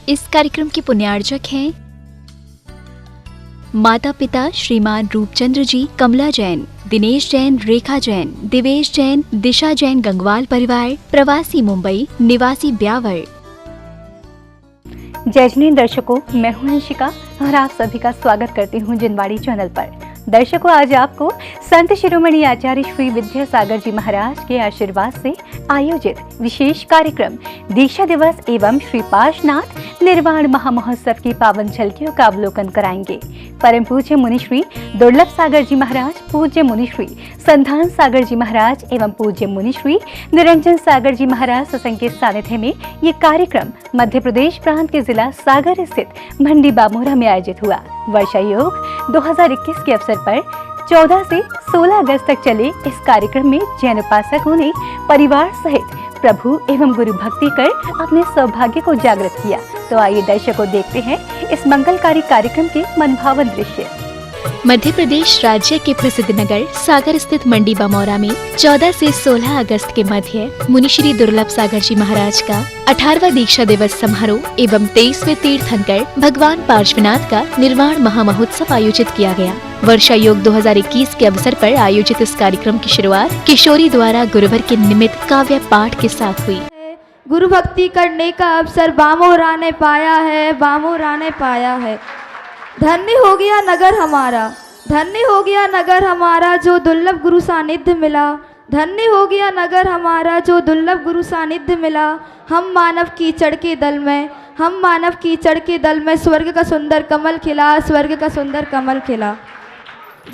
इस कार्यक्रम के पुण्यार्चक हैं माता पिता श्रीमान रूपचंद्र जी, कमला जैन, दिनेश जैन, रेखा जैन, दिवेश जैन, दिशा जैन, गंगवाल परिवार, प्रवासी मुंबई, निवासी ब्यावर। जय जैन दर्शकों, मैं हूं अंशिका और आप सभी का स्वागत करती हूं जिनवाड़ी चैनल पर। दर्शकों, आज आपको संत शिरोमणि आचार्य श्री विद्यासागर जी महाराज के आशीर्वाद से आयोजित विशेष कार्यक्रम दीक्षा दिवस एवं श्री पार्श्वनाथ निर्वाण महामहोत्सव की पावन झलकियों का अवलोकन कराएंगे। परम पूज्य मुनिश्री दुर्लभ सागर जी महाराज, पूज्य मुनिश्री संधान सागर जी महाराज एवं पूज्य मुनिश्री निरंजन सागर जी महाराज सत्संग के सानिध्य में ये कार्यक्रम मध्य प्रदेश प्रांत के जिला सागर स्थित मंडी बामोरा में आयोजित हुआ। वर्षा योग 2021 के अवसर पर 14 से 16 अगस्त तक चले इस कार्यक्रम में जैन उपासकों ने परिवार सहित प्रभु एवं गुरु भक्ति कर अपने सौभाग्य को जागृत किया। तो आइए दर्शकों, देखते हैं इस मंगलकारी कार्यक्रम के मनभावन दृश्य। मध्य प्रदेश राज्य के प्रसिद्ध नगर सागर स्थित मंडी बामोरा में 14 से 16 अगस्त के मध्य मुनिश्री दुर्लभ सागर जी महाराज का 18वां दीक्षा दिवस समारोह एवं 23वें तीर्थंकर भगवान पार्श्वनाथ का निर्वाण महामहोत्सव आयोजित किया गया। वर्षा योग 2021 के अवसर पर आयोजित इस कार्यक्रम की शुरुआत किशोरी द्वारा गुरुवर के निमित्त काव्य पाठ के साथ हुई। गुरु भक्ति करने का अवसर बामोरा ने पाया है, बामोरा ने पाया है। धन्य हो गया नगर हमारा, धन्य हो गया नगर हमारा जो दुर्लभ गुरु सानिध्य मिला। धन्य हो गया नगर हमारा जो दुर्लभ गुरु सानिध्य मिला। हम मानव कीचड़ के दल में, हम मानव कीचड़ के दल में स्वर्ग का सुंदर कमल खिला, स्वर्ग का सुंदर कमल खिला।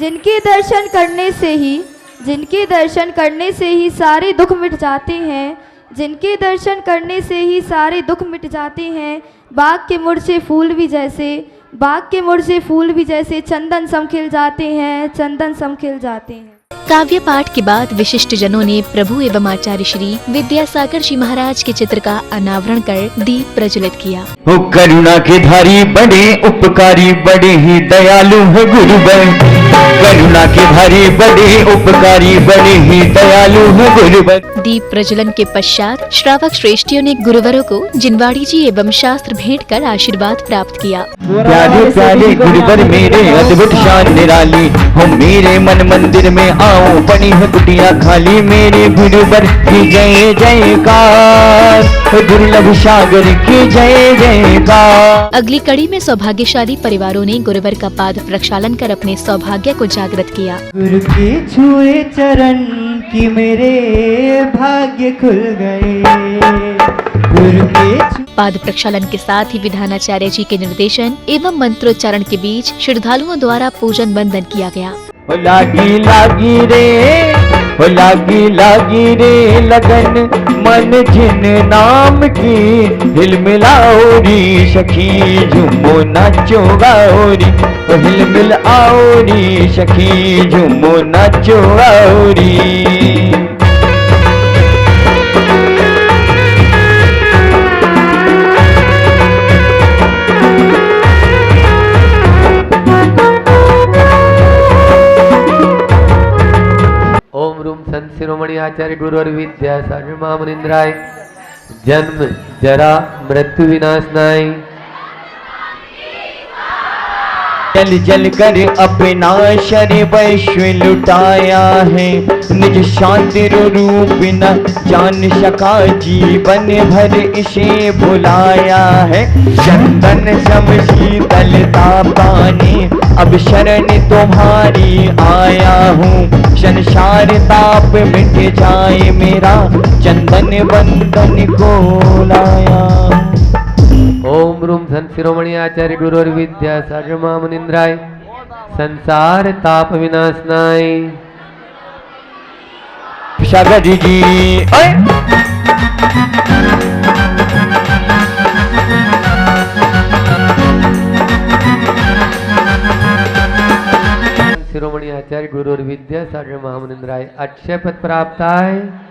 जिनके दर्शन करने से ही, जिनके दर्शन करने से ही सारे दुख मिट जाते हैं, जिनके दर्शन करने से ही सारे दुख मिट जाते हैं। बाग के मुरझे फूल भी जैसे, बाग के मुरझे फूल भी जैसे चंदन सम खिल जाते हैं, चंदन सम खिल जाते हैं। काव्य पाठ के बाद विशिष्ट जनों ने प्रभु एवं आचार्य श्री विद्यासागर जी महाराज के चित्र का अनावरण कर दीप प्रज्वलित किया। ओ करुणा के धारी बड़े उपकारी, बड़े ही दयालु है गुरुवर। करुणा के धारी बड़े उपकारी, बड़े ही दयालु है गुरुवर। दीप प्रज्वलन के पश्चात श्रावक श्रेष्ठियों ने गुरुवरों को जिनवाड़ी जी एवं शास्त्र भेंट कर आशीर्वाद प्राप्त किया। प्यारे प्यारे गुरुवर मेरे अद्भुत शान निराली हो, मेरे मन मंदिर में आओ पड़ी है कुटिया खाली। मेरे गुरुवर की जय जयकार, दुर्लभ सागर की जय जयकार। अगली कड़ी में सौभाग्यशाली परिवारों ने गुरुवर का पाद प्रक्षालन कर अपने सौभाग्य को जागृत किया। गुरु के छुए चरण की मेरे भाग्य खुल गए। गुरु के पाद प्रक्षालन के साथ ही विधानाचार्य जी के निर्देशन एवं मंत्रोच्चारण के बीच श्रद्धालुओं द्वारा पूजन बंदन किया गया। लागी लागी रे, लागी लागी रे लगन मन जिन नाम की। हिल मिलाओ री सखी झूमो नाचो गाओ री। हिल मिल आओ री सखी झूमो नाचो गाओ री। ओम रूम संत शिरोमणि आचार्य गुरुवर विद्यासागर महामुनिंद्राय जन्म जरा मृत्यु विनाशनाय। जल जल कर अपना शरीर वैश्व लुटाया है। निज शांति रूप न जान सका, जीवन भर इसे भुलाया है। चंदन सम शीतलता पाने अब शरण तुम्हारी आया हूँ। संसार ताप मिट जाए मेरा, चंदन बंदन को लाया। ओम रूम संत शिरोमणि आचार्य गुरुवर विद्यासागर महामुनिंद्राय संसार ताप विनाशनाय। सागर जी शिरोमणि आचार्य गुरुवर विद्यासागर महामुनिंद्राय अक्षय पद प्राप्त है।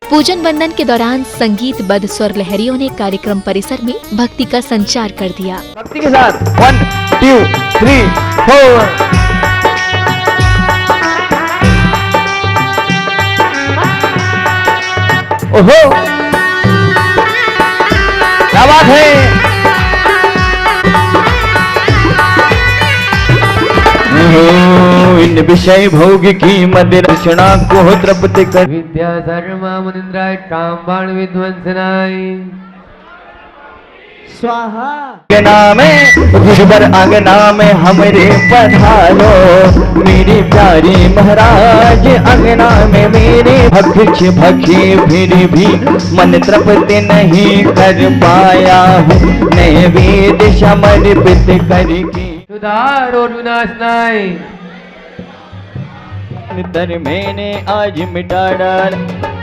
पूजन बंदन के दौरान संगीत बद्ध स्वर लहरियों ने कार्यक्रम परिसर में भक्ति का संचार कर दिया। भक्ति के साथ 1 2 3 4। ओहो क्या बात है। इन विषय भोग की मदिर तृष्णा को तृप्त कर विद्यासागर महामुनिंद्राय कामबाण विध्वंसनाय स्वाहा। अंगना में गुरुवर अंगना में हमरे पधारो मेरी प्यारी महाराज अंगना में मेरे भक्ष भक्षी फिर भी मन तृप्त नहीं कर पाया हूँ नैवेद्य समर्पित करके सुधार और विनाशनाय तर मैंने आज मिटा डाल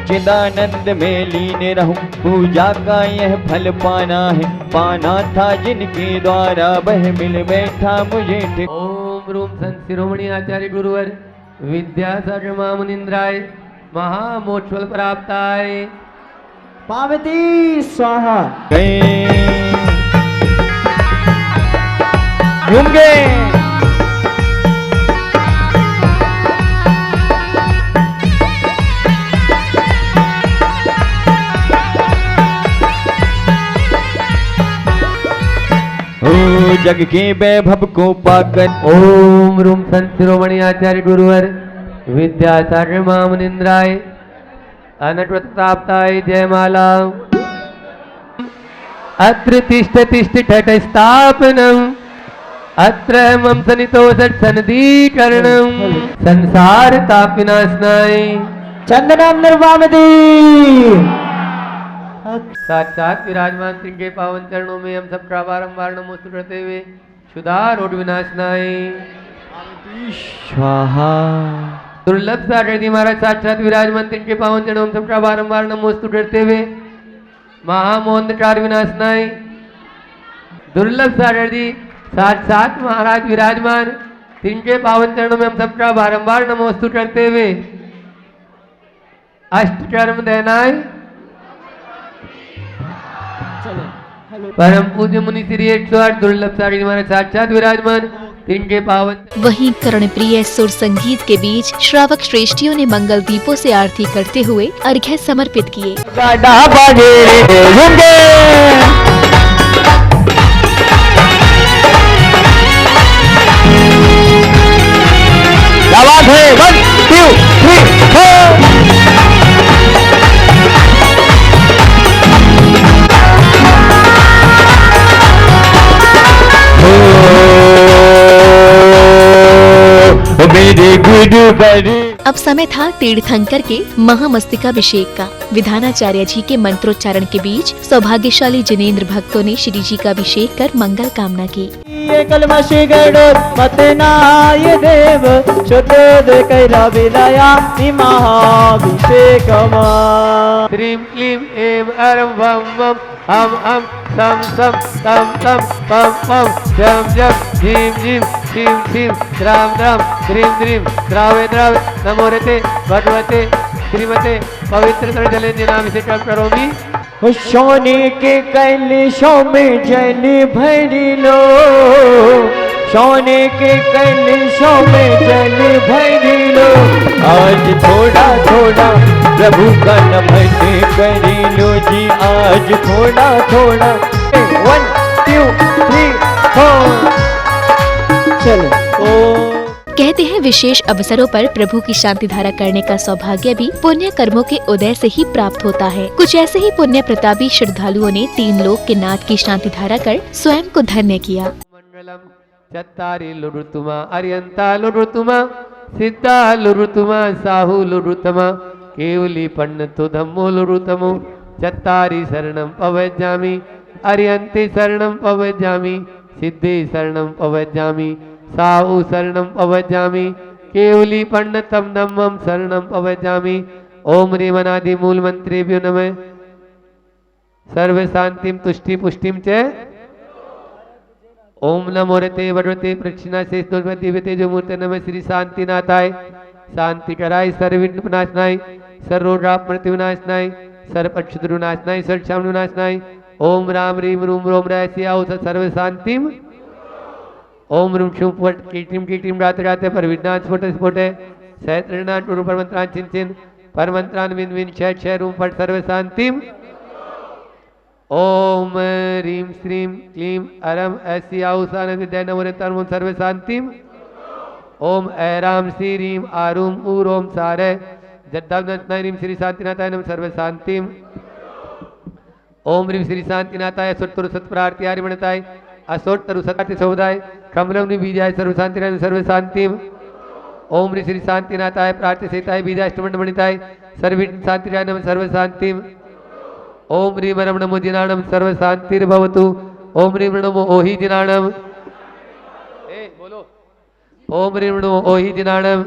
चिदानंद में लीन रहूं पूजा का यह फल पाना था जिनके द्वारा वह मिल बैठा मुझे ओम रूम संत शिरोमणि आचार्य गुरुवर विद्यासागर महामुनिंद्राय महामोक्षफल प्राप्ताय पार्वती स्वाहा। घूम गए जग के वैभव को पाकर ओम रूम संत शिरोमणि आचार्य गुरुवर विद्यासागर महामुनिंद्राय अनटवत प्राप्ताय जयमाला। अत्र तिष्ठ तिष्ठ ठट स्थापनम् अत्र मम सनितो सन्निधीकरणम् संसार ताप विनाशनाय चंदनम निर्वामदी। साक्षात विराजमान श्री के पावन चरणों में हम सबका बारंबार नमोस्तु करते हुए सुधार और विनाशनाय स्वाहा। दुर्लभ सागर जी महाराज साक्षात विराजमान श्री के पावन चरणों में हम सबका बारंबार नमोस्तु करते हुए महामोहंकार विनाशनाय। दुर्लभ सागर जी साक्षात महाराज विराजमान तिनके पावन चरणों में हम सबका बारंबार नमोस्तु करते हुए अष्ट कर्म देनाय परम पूज्य मुनि श्री 108 दुर्लभ सागर जी महाराज साक्षात विराजमान तिनके पावन। वहीं कर्णप्रिय सुर संगीत के बीच श्रावक श्रेष्ठियों ने मंगल दीपों से आरती करते हुए अर्घ्य समर्पित किए। मेरे गुरु अब समय था तीर्थंकर के महामस्तकाभिषेक का। विधानाचार्य जी के मंत्रोच्चारण के बीच सौभाग्यशाली जिनेंद्र भक्तों ने श्री जी का अभिषेक कर मंगल कामना की। कलमशि गणोर मतनाय देव शुद्धोद कैला विलया महाभिषेकमा। श्रीं क्लीं ऐं अरं वं वं हम सम सम तम तम पम पम जम जम झीम झीम छीम छीम द्राम द्राम द्रीं द्रीं द्रावे द्रावे नमो रते भगवते श्रीमते पवित्र जलेन्द्र करोमि। सोने के कलशों में जल भर लो सोने के कलशों में जल भर लो आज थोड़ा थोड़ा प्रभु का नमन कर लो जी आज थोड़ा थोड़ा 1 2 3 4 चलो। कहते हैं विशेष अवसरों पर प्रभु की शांति धारा करने का सौभाग्य भी पुण्य कर्मों के उदय से ही प्राप्त होता है। कुछ ऐसे ही पुण्य प्रतापी श्रद्धालुओं ने 3 लोक के नाथ की शांति धारा कर स्वयं को धन्य किया। मंगलम चत्तारि लुरुतुमा अर्यंता लुरुतुमा सिद्धा लुरुतुमा साहु लुरुतमा केवली पन्नतु धम्मो लुरुतमो चत्तारि शरणं पवज्जामि अर्यन्ति शरणं पवज्जामि सिद्धि शरणं पवज्जामि साहु शरणं पवज्जामि केवली पन्नतम धम्मं शरणं पवज्जामि। ओम ह्रीमनादि मूल मंत्रेभ्यो नमः। सर्व शांतिम तुष्टि पुष्टिम च ओम नमो रते वरते प्रक्षिणा शेष दिव्यते जो मूर्ति नमः श्री शांतिनाथाय शांति कराय सर्वविघ्न विनाशनाय सर्वरोग मृत्यु विनाशनाय सर्वपक्षुद्र विनाशनाय सर्वक्षाम विनाशनाय। ओम राम रीम रूम रोम रायसियाओ सर्व शांतिम। ओम रूम शुम पट कीटिम राते राते पर विज्ञान स्फोट स्फोटे सहस्रनाथ गुरु परमंत्रान चिन चिन परमंत्रान विन विन क्षय क्षय रूम पट सर्व शांतिम। ओम रीम श्रीम क्लीम अरम ऐसी आउसान विद्या नमोरे तर्म सर्व शांतिम। ओम ऐराम श्री रीम आरूम ऊर ओम सारे जद्दाम रीम श्री शांतिनाथाय नम सर्व शांतिम ओम रीम श्री शांतिनाथाय सुत्तरु सत्प्रार्थी आर्यमणताय असोत्तरु सत्यार्थी समुदाय कमलम बीजाय सर्व शांतिनाय सर्व शांतिम ओम री श्री शांतिनाथाय प्रार्थी सहिताय बीजाष्टमंड मणिताय सर्व शांतिराय नम सर्व शांतिम ओम रीम रम नमो जिनाणम सर्व शांतिर्भवतु ओम रीम नमो ओहि जिनाणम बोलो ओम रीम नमो ओहि जिनाणम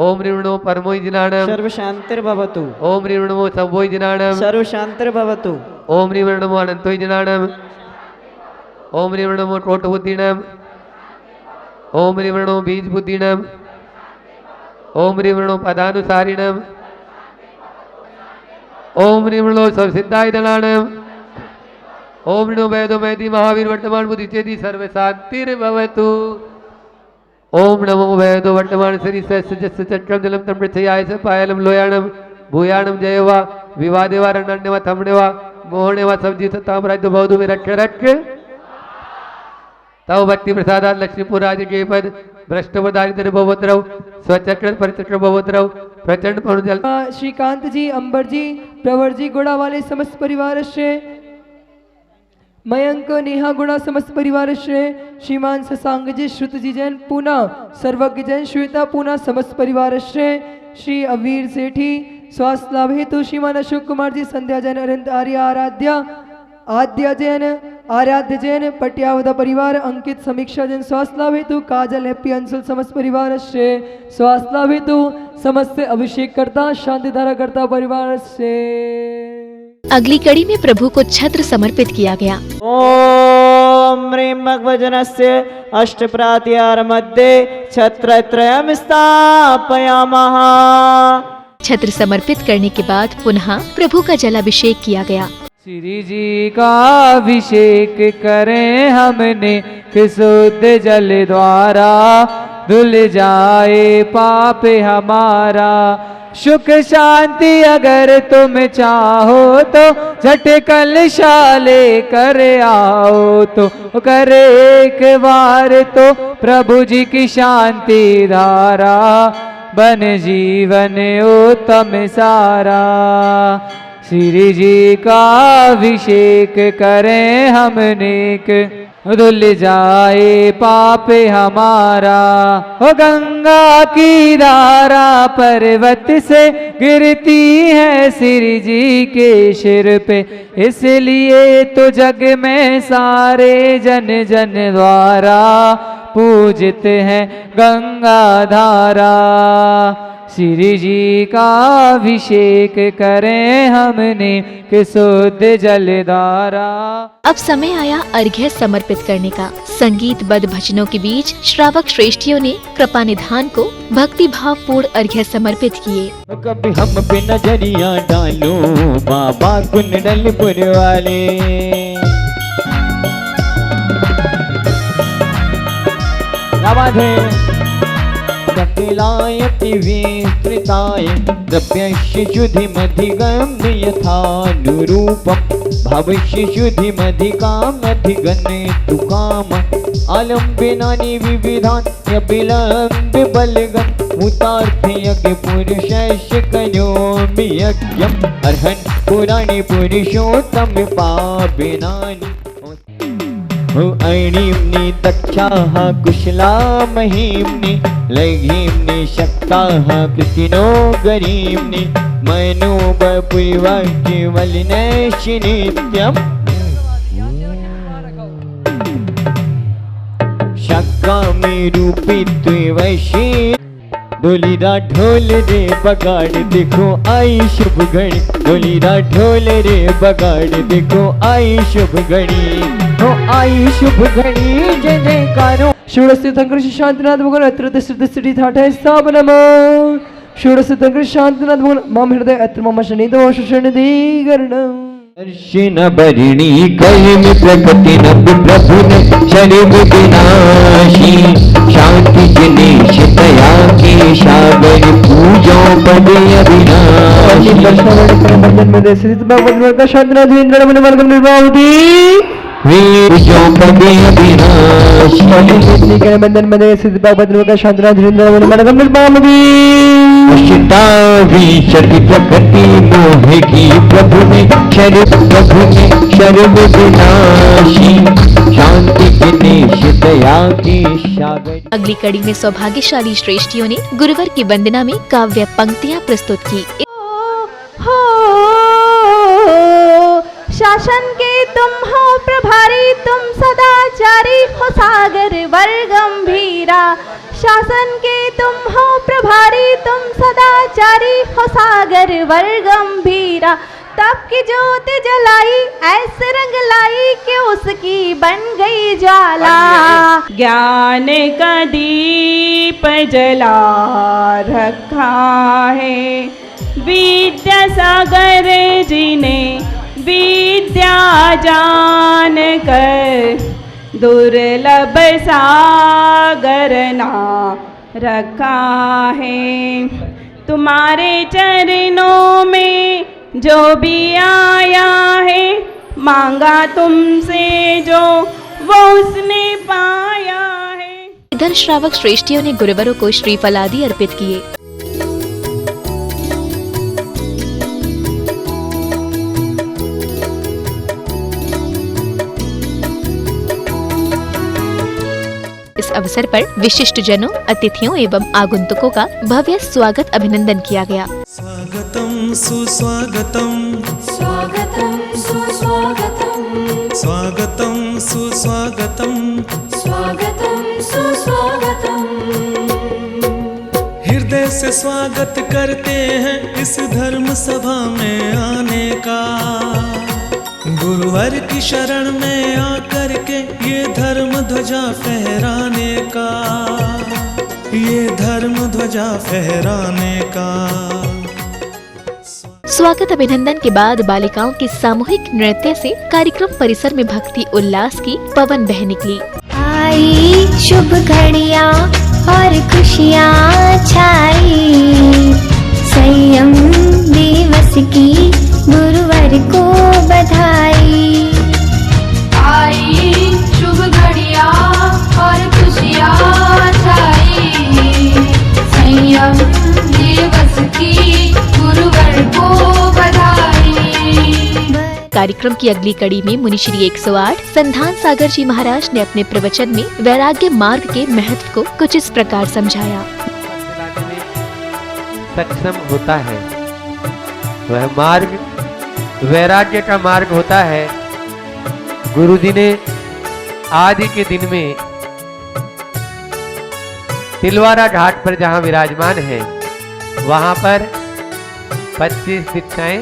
ओम रीम नमो परमोहि जिनाणम सर्व शांतिर्भवतु ओम रीम नमो सवोहि जिनाणम सर्व शांतिर्भवतु ओम रीम नमो अनंतोहि जिनाणम ओम रीम नमो टोट बुद्धिणम ओम रीम नमो बीज बुद्धिणम ओम रीम नमो पदानुसारिणम ओम रीम नमो सब सिद्धाय दलाणम ओम नमो वेदो मैदी महावीर वर्तमान बुद्धि चेदी सर्व शांतिर्भवतु ओम नमो वेदो वर्तमान श्री सस्य जस्य चक्रम जलम तम पृथ्याय स पायलम लोयाणम भूयाणम जयवा विवादेवा रणण्यवा थमणेवा मोहणेवा सब्जी सताम राज्य बौद्धु में रक्ष रक्ष तव भक्ति प्रसादात लक्ष्मीपुर राज्य के पद भ्रष्टव दारिद्र भवद्रव स्वचक्र परिचक्र भवद्रव प्रचंड पणुजल श्रीकांत जी, अंबर जी, प्रवर जी गुणा वाले समस्त परिवार से मयंक नेहा गुणा समस्त परिवार से श्रीमान शशांक जी, श्रुत जी जैन पूना, सर्वज्ञ जैन श्वेता पूना समस्त परिवार से श्री अवीर सेठी स्वास्थ्य लाभ हेतु श्रीमान अशोक कुमार जी, संध्या जैन, अरिंद आर्य आराध्या, आद्या जैन, आराध्य जैन, पटियावदा परिवार, अंकित समीक्षा जैन स्वास्थ्य लाभ हेतु, काजल हैप्पी अंशुल समस्त परिवार से स्वास्थ्य लाभ हेतु, समस्त अभिषेक करता शांति धारा करता परिवार से। अगली कड़ी में प्रभु को छत्र समर्पित किया गया। ओम ह्रीं भगवजनस्य अष्टप्रात्यार मध्ये छत्रत्रयं स्थापयामः। छत्र समर्पित करने के बाद पुनः प्रभु का जलाभिषेक किया गया। श्री जी का अभिषेक करें हमने कि शुद्ध जल द्वारा धुल जाए पाप हमारा। सुख शांति अगर तुम चाहो तो झट कलशा लेकर आओ तो करे एक बार तो प्रभु जी की शांति धारा बन जीवन उत्तम सारा। श्री जी का अभिषेक करें हमने धुल जाए पाप हमारा। ओ गंगा की धारा पर्वत से गिरती है श्री जी के सिर पे, इसलिए तो जग में सारे जन जन द्वारा पूजते हैं गंगा धारा। श्री जी का अभिषेक करें हमने कि शुद्ध जल धारा। अब समय आया अर्घ्य समर्पित करने का। संगीतबद्ध भजनों के बीच श्रावक श्रेष्ठियों ने कृपा निधान को भक्ति भाव पूर्ण अर्घ्य समर्पित किए। कभी हम पे नजरिया डालो बाबा कुंडलपुर वाले, आवाज है कपिलायति विस्तृताय द्रव्यस्य शुद्धिमधिगम्यथानुरूपं भावस्य शुद्धिमधिकामधिगणेतु काम आलम्बनानि विविधान् यबिलम्ब बलगं मुतार्थे यज्ञ पुरुषस्य करोमि यज्ञम् अर्हन् पुराणे पुरुषोत्तम पावनानि। ऐणीम्नि दक्षाः कुशला महीम्नि लघीम्नि शक्ताः कृतिनो गरीम्नि मनोबपुरिवाक्यवलिनैषि नित्यम् शक्कामि रूपित्वैषि डोलीरा ढोल रे बगाड़ देखो आई शुभ घड़ी, डोलीरा ढोल रे बगाड़ देखो आई शुभ घड़ी, हो आई शुभ घड़ी जय जयकारो। षोडश तीर्थंकर शांतिनाथ भगवान अत्र श्री ठाठे स्थापनम। षोडश तीर्थंकर शांतिनाथ भगवान मम हृदय अत्र मम शनिदोष शनिधिकरणम्। दर्शन बरिणी कलिम प्रकृति नब प्रभु ने शरीर विनाशी शांति जनेश दया के सागर पूजो पद अविनाशी। दर्शन में श्री भगवान का शांतिनाथ इंद्र मन वर्ग निर्वाहुति वीर्यों पगे अविनाशी बंधन बंधन सिद्ध भद्र का शांतना धीरेन्द्र मनगम निर्मामवी अष्टाविंशति प्रकृति मोह की प्रभु ने शरीर प्रभु ने शर्म विनाशी शांति के निश दया की सागर। अगली कड़ी में सौभाग्यशाली श्रेष्ठियों ने गुरुवर की वंदना में काव्य पंक्तियां प्रस्तुत की। हो शासन के तुम हो प्रभारी, तुम सदाचारी हो सागर वर गंभीरा। शासन के तुम हो प्रभारी, तुम सदाचारी हो सागर वर गंभीरा। तप की ज्योत जलाई ऐसे रंग लाई कि उसकी बन गई ज्वाला। ज्ञान का दीप जला रखा है विद्या सागर जी ने, विद्या जान कर दुर्लभ सागर ना रखा है। तुम्हारे चरणों में जो भी आया है, मांगा तुमसे जो वो उसने पाया है। इधर श्रावक श्रेष्ठियों ने गुरुवरों को श्रीफल आदि अर्पित किए। इस अवसर पर विशिष्ट जनों, अतिथियों एवं आगंतुकों का भव्य स्वागत अभिनंदन किया गया। स्वागतम सुस्वागतम, स्वागतम सुस्वागतम, स्वागतम सुस्वागतम, स्वागतम सुस्वागतम। हृदय से स्वागत करते हैं इस धर्म सभा में आने का। गुरुवर की शरण में आकर के ये धर्म ध्वजा फहराने का, ये धर्म ध्वजा फहराने का। स्वागत अभिनंदन के बाद बालिकाओं के सामूहिक नृत्य से कार्यक्रम परिसर में भक्ति उल्लास की पवन बह निकली। आई शुभ घड़ियाँ और खुशियाँ छाई, संयम दिवस की गुरुवर को बधाई। आई शुभ घड़ियाँ और खुशियाँ छाई, संयम दिवस की गुरुवर को बधाई। कार्यक्रम की अगली कड़ी में मुनिश्री 108 संधान सागर जी महाराज ने अपने प्रवचन में वैराग्य मार्ग के महत्व को कुछ इस प्रकार समझाया। सक्षम होता है वह मार्ग वैराग्य का मार्ग होता है। गुरु जी ने आदि के दिन में तिलवारा घाट पर जहां विराजमान है वहां पर 25 शिक्षाएं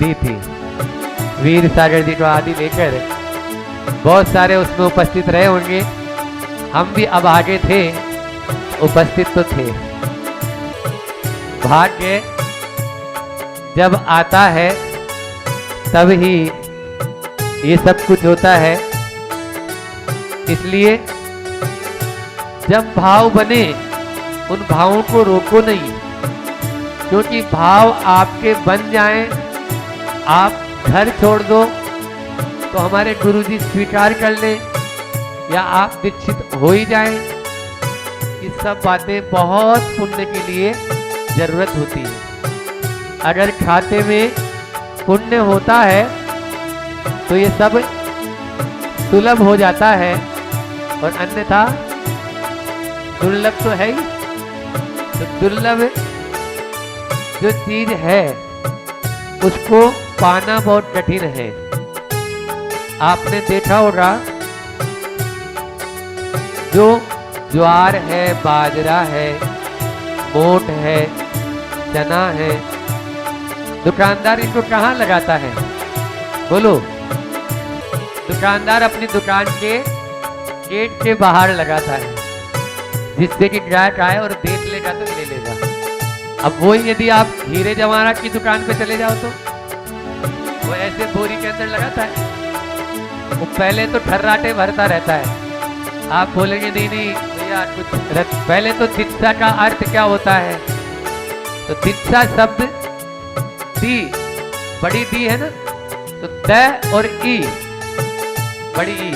दी थी। वीर सागर जी को आदि लेकर बहुत सारे उसमें उपस्थित रहे होंगे। हम भी अब आगे थे, उपस्थित तो थे। भाग्य जब आता है तब ही ये सब कुछ होता है। इसलिए जब भाव बने उन भावों को रोको नहीं, क्योंकि भाव आपके बन जाएं, आप घर छोड़ दो तो हमारे गुरुजी स्वीकार कर ले या आप दीक्षित हो ही जाएं। ये सब बातें बहुत पुण्य के लिए जरूरत होती है। अगर खाते में पुण्य होता है तो ये सब सुलभ हो जाता है, और अन्यथा दुर्लभ तो है ही। तो दुर्लभ जो चीज है उसको पाना बहुत कठिन है। आपने देखा होगा जो ज्वार है, बाजरा है, मोट है, चना है, दुकानदार इनको कहाँ लगाता है? बोलो। दुकानदार अपनी दुकान के गेट के बाहर लगाता है, जिससे कि ग्राहक आए और देख लेगा तो ले लेगा। अब वही यदि आप हीरे जवाहरात की दुकान पे चले जाओ तो वो ऐसे बोरी के अंदर लगाता है। वो पहले तो ठर्राटे भरता रहता है। आप बोलेंगे नहीं नहीं भैया कुछ पहले तो दीक्षा का अर्थ क्या होता है? तो दीक्षा शब्द दी, बड़ी दी है ना, तो द और ई बड़ी ई,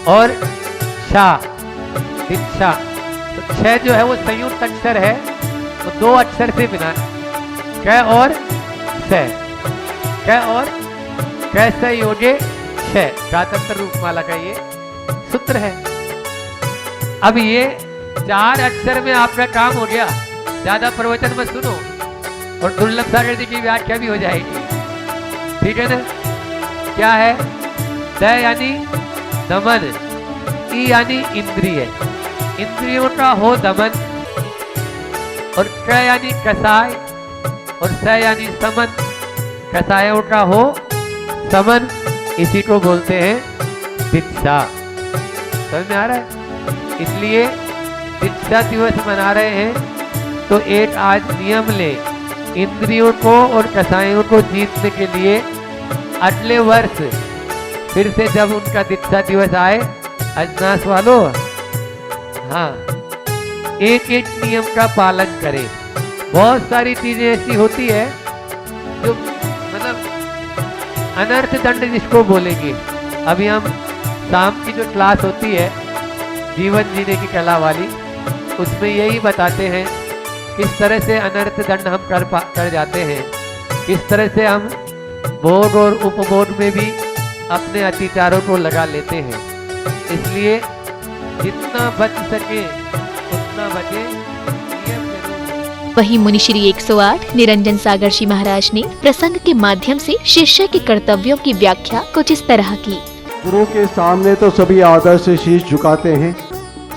और शा, दीक्षा। तो 6 जो है वो संयुक्त अक्षर है, तो 2 अक्षर से बना, क और स, क और क से योजे 6, प्रातंत्र रूपमाला का ये सूत्र है। अब ये 4 अक्षर में आपका काम हो गया, ज्यादा प्रवचन मत सुनो, और दुर्लभ सागर जी की व्याख्या भी हो जाएगी, ठीक है ना। क्या है? द यानी दमन, ई यानी इंद्रिय, इंद्रियों का हो दमन, और क यानी कसाय, और स यानी समन, कसायों का हो समन, इसी को बोलते हैं दीक्षा। समझ में आ रहा है? इसलिए दीक्षा दिवस मना रहे हैं, तो एक आज नियम ले, इंद्रियों को और कसायों को जीतने के लिए अगले वर्ष फिर से जब उनका दीक्षा दिवस आए, अजनास वालों, हाँ, एक एक नियम का पालन करें। बहुत सारी चीजें ऐसी होती है जो मतलब अनर्थ दंड जिसको बोलेंगे। अभी हम शाम की जो क्लास होती है जीवन जीने की कला वाली, उसमें यही बताते हैं किस तरह से अनर्थ दंड हम कर जाते हैं, किस तरह से हम भोग और उपभोग में भी अपने अत्याचारों को लगा लेते हैं। इसलिए जितना बच सके उतना बचे। वहीं मुनिश्री 108 निरंजन सागर जी महाराज ने प्रसंग के माध्यम से शिष्य के कर्तव्यों की व्याख्या कुछ इस तरह की। गुरु के सामने तो सभी आदर से शीश झुकाते हैं,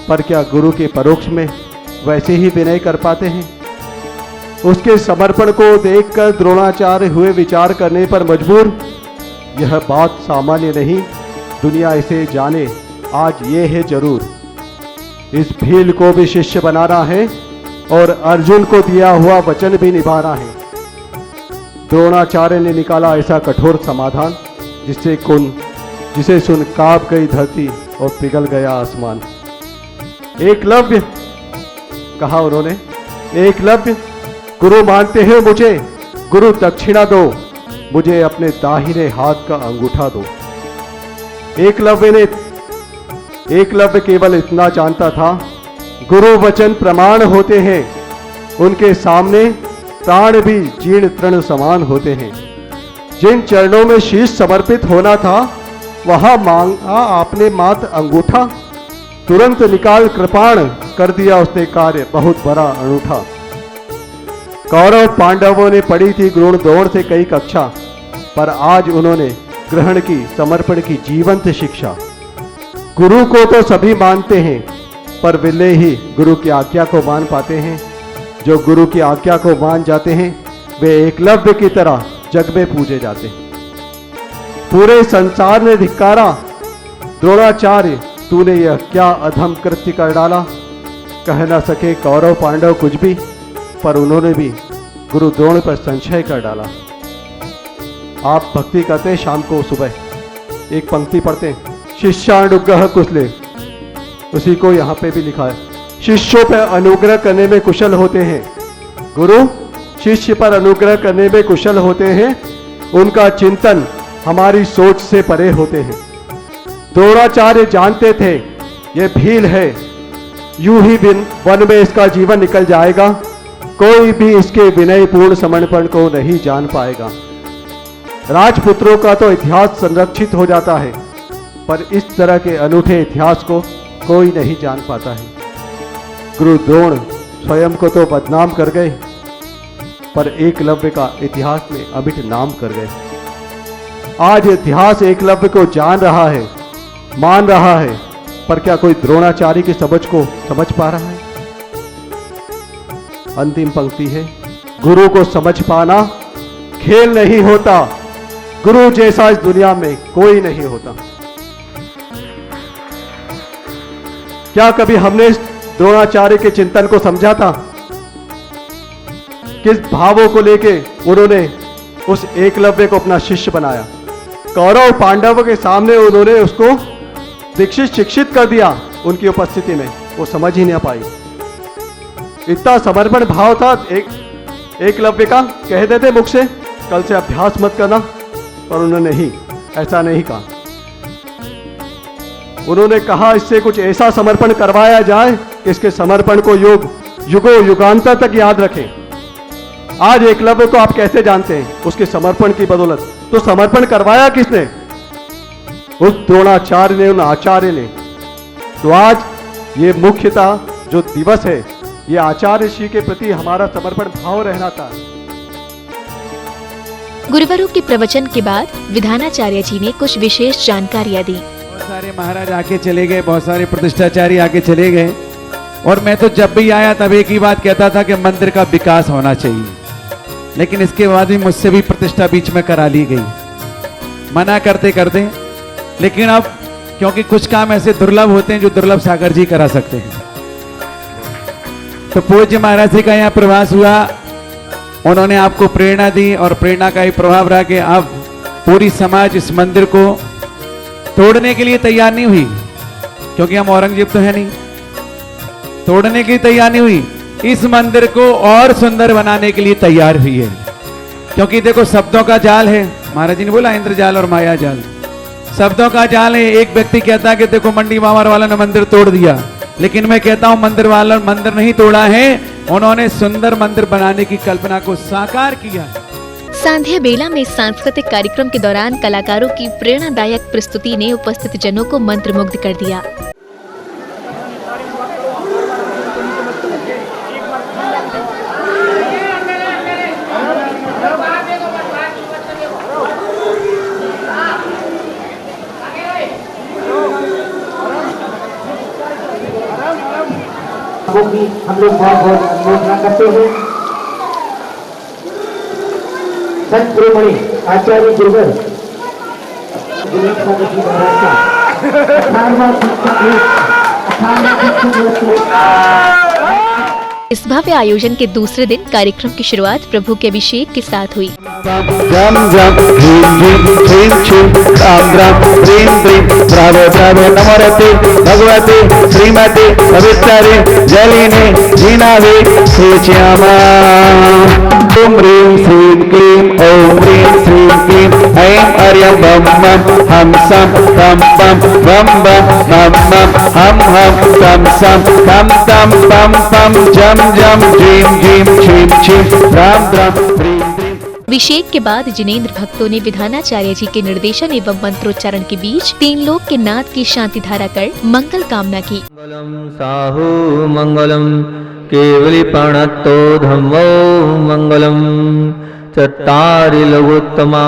पर क्या गुरु के परोक्ष में वैसे ही विनय कर पाते हैं? उसके समर्पण को देखकर द्रोणाचार्य हुए विचार करने पर मजबूर। यह बात सामान्य नहीं, दुनिया इसे जाने, आज ये है जरूर। इस भील को भी शिष्य बनाना है और अर्जुन को दिया हुआ वचन भी निभाना है। द्रोणाचार्य ने निकाला ऐसा कठोर समाधान जिसे सुन कांप गई धरती और पिघल गया आसमान। एकलव्य, कहा उन्होंने, एकलव्य गुरु मानते हो मुझे, गुरु दक्षिणा दो, मुझे अपने दाहिने हाथ का अंगूठा दो। एकलव्य केवल इतना जानता था, गुरु वचन प्रमाण होते हैं, उनके सामने प्राण भी जीर्ण तृण समान होते हैं। जिन चरणों में शीश समर्पित होना था वहां मांगा आपने मात्र अंगूठा, तुरंत निकाल कृपाण कर दिया उसने कार्य बहुत बड़ा अनूठा। कौरव पांडवों ने पढ़ी थी गुरु द्रोण से कई कक्षा, पर आज उन्होंने ग्रहण की समर्पण की जीवंत शिक्षा। गुरु को तो सभी मानते हैं, पर विरले ही गुरु की आज्ञा को मान पाते हैं। जो गुरु की आज्ञा को मान जाते हैं वे एकलव्य की तरह जग में पूजे जाते हैं। पूरे संसार ने धिक्कारा, द्रोणाचार्य तूने यह क्या अधम कृत्य कर डाला। कह न सके कौरव पांडव कुछ भी, पर उन्होंने भी गुरु द्रोण पर संशय कर डाला। आप भक्ति करते हैं, शाम को सुबह एक पंक्ति पढ़ते हैं, शिष्यानुग्रह कुशले, उसी को यहाँ पे भी लिखा है, शिष्यों पर अनुग्रह करने में कुशल होते हैं। गुरु शिष्य पर अनुग्रह करने में कुशल होते हैं, उनका चिंतन हमारी सोच से परे होते हैं। द्रोणाचार्य जानते थे ये भील है, यूं ही वन में इसका जीवन निकल जाएगा, कोई भी इसके विनयपूर्ण समर्पण को नहीं जान पाएगा। राजपुत्रों का तो इतिहास संरक्षित हो जाता है, पर इस तरह के अनूठे इतिहास को कोई नहीं जान पाता है। गुरु द्रोण स्वयं को तो बदनाम कर गए, पर एकलव्य का इतिहास में अमिट नाम कर गए। आज इतिहास एकलव्य को जान रहा है, मान रहा है, पर क्या कोई द्रोणाचार्य की समझ को समझ पा रहा है? अंतिम पंक्ति है, गुरु को समझ पाना खेल नहीं होता, गुरु जैसा इस दुनिया में कोई नहीं होता। क्या कभी हमने द्रोणाचार्य के चिंतन को समझा था? किस भावों को लेके उन्होंने उस एकलव्य को अपना शिष्य बनाया? कौरव पांडवों के सामने उन्होंने उसको दीक्षित शिक्षित कर दिया, उनकी उपस्थिति में वो समझ ही नहीं पाई। इतना समर्पण भाव था एकलव्य का, कह देते मुख से कल से अभ्यास मत करना, पर उन्होंने नहीं, ऐसा नहीं कहा। उन्होंने कहा इससे कुछ ऐसा समर्पण करवाया जाए कि इसके समर्पण को युगों युगांतर तक याद रखें। आज एकलव्य को आप कैसे जानते हैं? उसके समर्पण की बदौलत। तो समर्पण करवाया किसने? उस द्रोणाचार्य ने, उन आचार्य ने। तो आज ये मुख्यतः जो दिवस है, ये आचार्य श्री के प्रति हमारा समर्पण भाव रहना था। गुरुवरों के प्रवचन के बाद विधानाचार्य जी ने कुछ विशेष जानकारियां दी। बहुत सारे महाराज आके चले गए, बहुत सारे प्रतिष्ठाचार्य आके चले गए, और मैं तो जब भी आया तब एक ही बात कहता था कि मंदिर का विकास होना चाहिए। लेकिन इसके बाद भी मुझसे भी प्रतिष्ठा बीच में करा ली गई, मना करते करते। लेकिन अब क्योंकि कुछ काम ऐसे दुर्लभ होते हैं जो दुर्लभ सागर जी करा सकते हैं, तो पूज्य महाराज जी का यहाँ प्रवास हुआ, उन्होंने आपको प्रेरणा दी, और प्रेरणा का ही प्रभाव रहा कि अब पूरी समाज इस मंदिर को तोड़ने के लिए तैयार नहीं हुई, क्योंकि हम औरंगजेब तो है नहीं, तोड़ने के लिए तैयार नहीं हुई, इस मंदिर को और सुंदर बनाने के लिए तैयार हुई है। क्योंकि देखो शब्दों का जाल है, महाराज जी ने बोला इंद्रजाल और माया जाल, शब्दों का जाल है। एक व्यक्ति कहता है कि देखो मंडी मामार वाला ने मंदिर तोड़ दिया, लेकिन मैं कहता हूं मंदिर वाला मंदिर नहीं तोड़ा है, उन्होंने सुंदर मंदिर बनाने की कल्पना को साकार किया। सांध्या बेला में सांस्कृतिक कार्यक्रम के दौरान कलाकारों की प्रेरणादायक प्रस्तुति ने उपस्थित जनों को मंत्रमुग्ध कर दिया। वो भी हम लोग बहुत बहुत अनुमोदना करते हैं। संत शिरोमणि आचार्य गुरुवर दुर्लभ सागर जी महाराज का इस भव्य आयोजन के दूसरे दिन कार्यक्रम की शुरुआत प्रभु के अभिषेक के साथ हुई। जम जम ह्रीं ह्रीं ह्रीं छीं राम राम ह्रीं ह्रीं ब्रावो ब्रावो नमोरते भगवते श्रीमते पवित्रे जलिने जीनावे श्रीच्यामा। ओम ह्रीं श्रीं क्लीं ओम ह्रीं श्रीं क्लीं ऐं अर्यं बम बम हम सम तम पम बम बम मम मम हम हम तम सम तम तम पम पम जम जम जीम जीम छीम छीम राम राम ह्रीं। अभिषेक के बाद जिनेंद्र भक्तों ने विधानाचार्य जी के निर्देशन एवं मंत्रोच्चारण के बीच तीन लोक के नाद की शांति धारा कर मंगल कामना की। मंगलम साहु मंगलम केवली प्रणतो धम्मो मंगलम चत्तारि लोकोत्तमा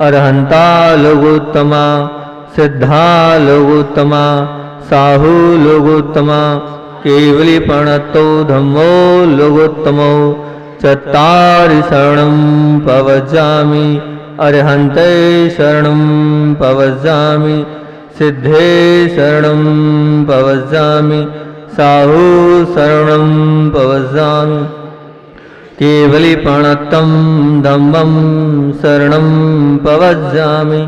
अरहंता लोकोत्तमा सिद्धा लोकोत्तमा साहु लोकोत्तमा केवली प्रणतो धम्मो लोकोत्तमो चत्तारि शरणं पवज्जामि अरहन्ते शरणं पवज्जामि सिद्धे शरणं पवज्जामि साहु शरणं पवज्जामि केवली प्रणतं धम्मं शरणं पवज्जामि।